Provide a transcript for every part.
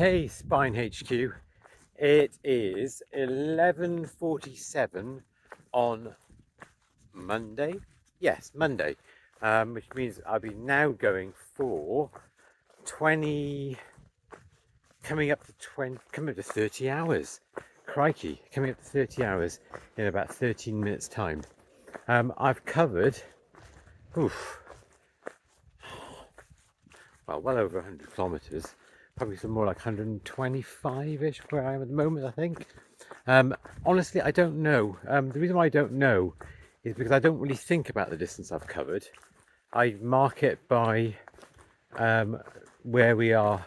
Hey Spine HQ, it is 11:47 on Monday. Yes, Monday, which means I'll be now going for 20, coming up to 30 hours. Crikey, coming up to 30 hours in about 13 minutes time. I've covered, well over 100 kilometers. Probably some more like 125-ish where I am at the moment, I think. Honestly, I don't know. The reason why I don't know is because I don't really think about the distance I've covered. I mark it by where we are,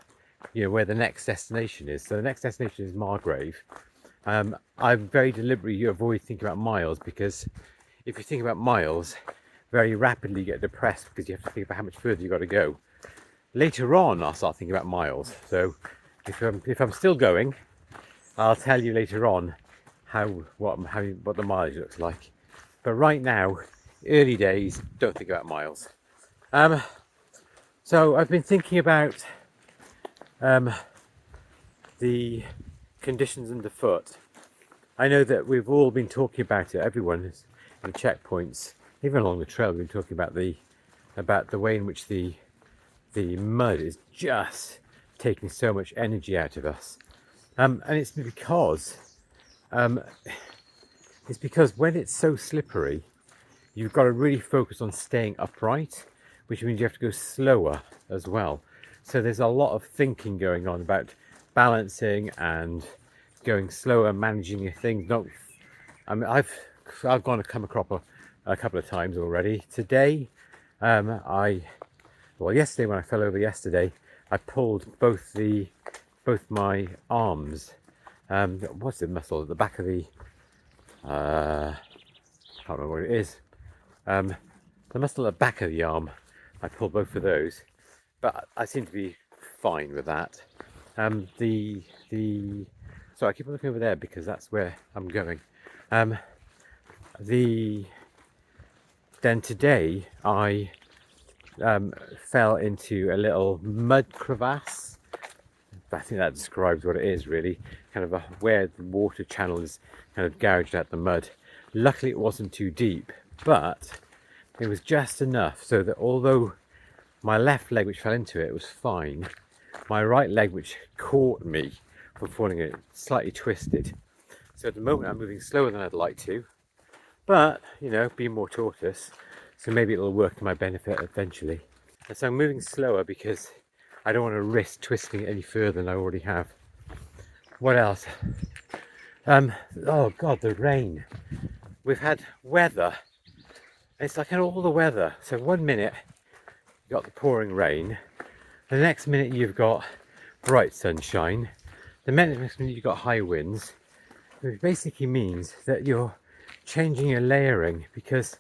where the next destination is. So the next destination is Margrave. I very deliberately avoid thinking about miles, because if you think about miles, very rapidly you get depressed because you have to think about how much further you've got to go. Later on, I'll start thinking about miles. So if I'm still going, I'll tell you later on what the mileage looks like. But right now, early days, don't think about miles. So I've been thinking about the conditions underfoot. I know that we've all been talking about it. Everyone in the checkpoints, even along the trail, we've been talking about the way in which the mud is just taking so much energy out of us, and it's because when it's so slippery, you've got to really focus on staying upright, which means you have to go slower as well. So there's a lot of thinking going on about balancing and going slower, managing your things. I've gone to come across a couple of times already. Today, yesterday when I fell over yesterday, I pulled both my arms. What's the muscle at the back of the? I can't remember what it is. The muscle at the back of the arm. I pulled both of those, but I seem to be fine with that. So I keep on looking over there because that's where I'm going. Then today I fell into a little mud crevasse. I think that describes what it is, really. Kind of where the water channel is kind of gouged out the mud. Luckily it wasn't too deep, but it was just enough so that although my left leg, which fell into it, was fine, my right leg, which caught me from falling in, slightly twisted. So at the moment I'm moving slower than I'd like to, but being more tortoise, so maybe it'll work to my benefit eventually. And so I'm moving slower because I don't want to risk twisting it any further than I already have. What else? Oh God, the rain. We've had weather. It's like all the weather. So 1 minute you've got the pouring rain, the next minute you've got bright sunshine, the next minute you've got high winds, which basically means that you're changing your layering, because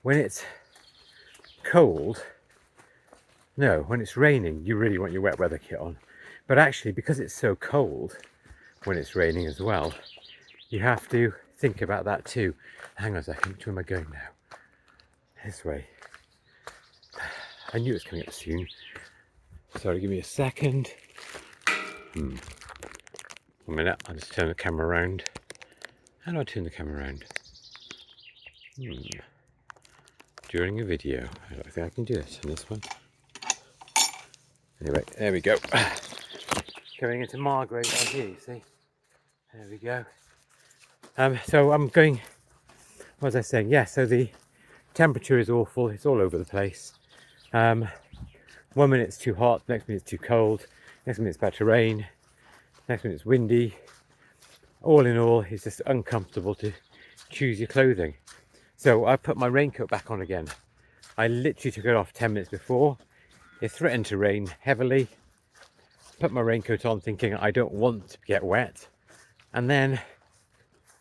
when it's when it's raining, you really want your wet weather kit on. But actually, because it's so cold when it's raining as well, you have to think about that too. Hang on a second, which way am I going now? This way. I knew it was coming up soon. Sorry, give me a second. 1 minute, I'll just turn the camera around. How do I turn the camera around? During a video. I don't think I can do this on this one. Anyway, there we go. Going into Margrave on here, you see. There we go. So I'm going, what was I saying? Yeah, so the temperature is awful. It's all over the place. 1 minute it's too hot, next minute it's too cold, next minute it's about to rain, next minute it's windy. All in all, it's just uncomfortable to choose your clothing. So I put my raincoat back on again. I literally took it off 10 minutes before. It threatened to rain heavily. Put my raincoat on thinking I don't want to get wet. And then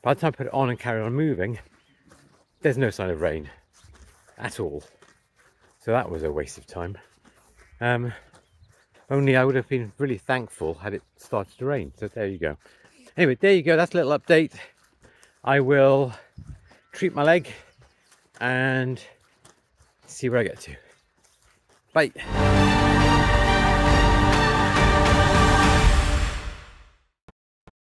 by the time I put it on and carry on moving, there's no sign of rain at all. So that was a waste of time. Only I would have been really thankful had it started to rain. So there you go. Anyway, there you go. That's a little update. I will treat my leg and see where I get to. Bye.